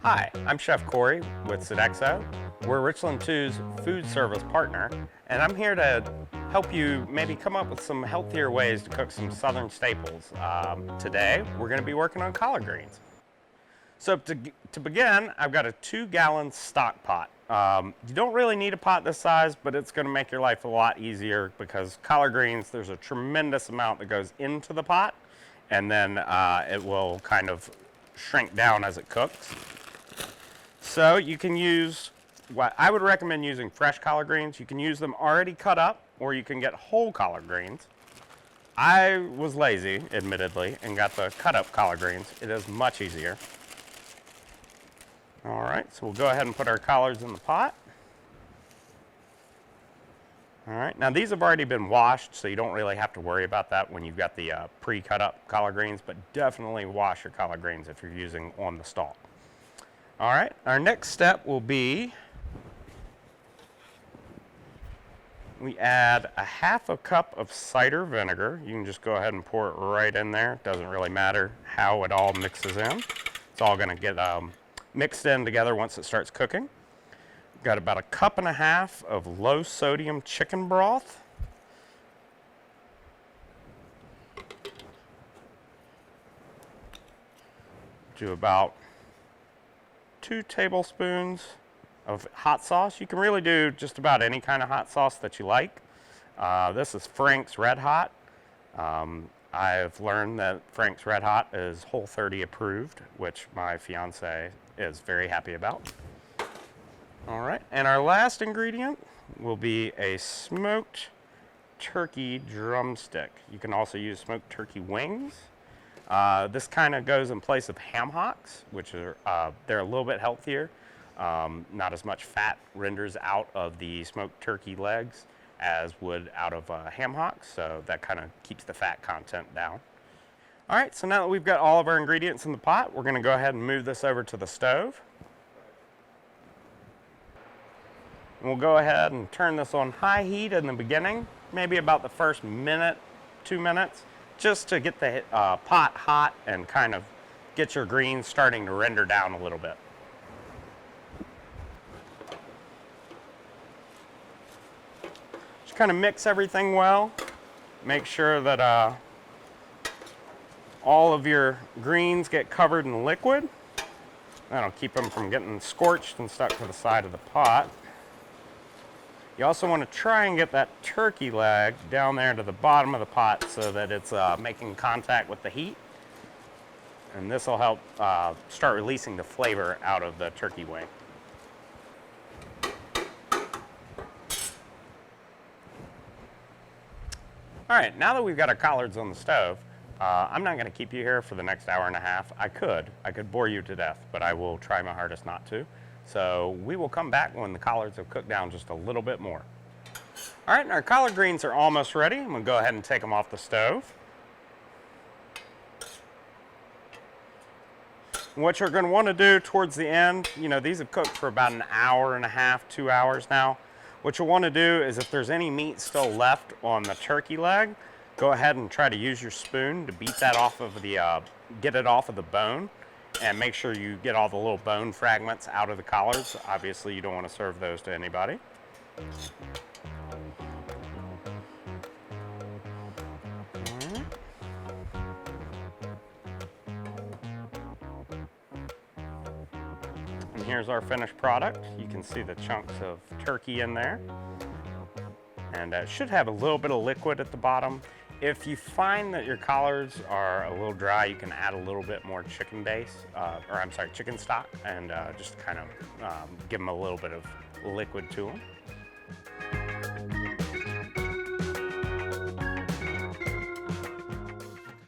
Hi, I'm Chef Corey with Sodexo. We're Richland 2's food service partner, and I'm here to help you maybe come up with some healthier ways to cook some southern staples. Today, we're going to be working on collard greens. So to begin, I've got a 2-gallon stock pot. You don't really need a pot this size, but it's going to make your life a lot easier because collard greens, there's a tremendous amount that goes into the pot, and then it will kind of shrink down as it cooks. So you can use, what I would recommend using fresh collard greens. You can use them already cut up, or you can get whole collard greens. I was lazy, admittedly, and got the cut up collard greens. It is much easier. All right, so we'll go ahead and put our collards in the pot. All right, now these have already been washed, so you don't really have to worry about that when you've got the pre-cut up collard greens, but definitely wash your collard greens if you're using on the stalk. All right, our next step will be we add a half a cup of cider vinegar. You can just go ahead and pour it right in there. It doesn't really matter how it all mixes in. It's all gonna get mixed in together once it starts cooking. Got about a cup and a half of low sodium chicken broth. Do about 2 tablespoons of hot sauce. You can really do just about any kind of hot sauce that you like. This is Frank's Red Hot. I've learned that Frank's Red Hot is Whole30 approved, which my fiance is very happy about. All right, and our last ingredient will be a smoked turkey drumstick. You can also use smoked turkey wings. This kind of goes in place of ham hocks, which are they're a little bit healthier. Not as much fat renders out of the smoked turkey legs as would out of ham hocks, so that kind of keeps the fat content down. All right, so now that we've got all of our ingredients in the pot, we're going to go ahead and move this over to the stove. And we'll go ahead and turn this on high heat in the beginning, maybe about the first minute, 2 minutes, just to get the pot hot and kind of get your greens starting to render down a little bit. Just kind of mix everything well. Make sure that all of your greens get covered in liquid. That'll keep them from getting scorched and stuck to the side of the pot. You also want to try and get that turkey leg down there to the bottom of the pot so that it's making contact with the heat. And this will help start releasing the flavor out of the turkey wing. All right, now that we've got our collards on the stove, I'm not going to keep you here for the next hour and a half. I could bore you to death, but I will try my hardest not to. So we will come back when the collards have cooked down just a little bit more. All right, and our collard greens are almost ready. I'm going to go ahead and take them off the stove. And what you're going to want to do towards the end, you know, these have cooked for about an hour and a half, 2 hours now. What you'll want to do is if there's any meat still left on the turkey leg, go ahead and try to use your spoon to beat that off of the, get it off of the bone, and make sure you get all the little bone fragments out of the collards. Obviously, you don't want to serve those to anybody. And here's our finished product. You can see the chunks of turkey in there. And it should have a little bit of liquid at the bottom. If you find that your collards are a little dry, you can add a little bit more chicken base, chicken stock, and just kind of give them a little bit of liquid to them.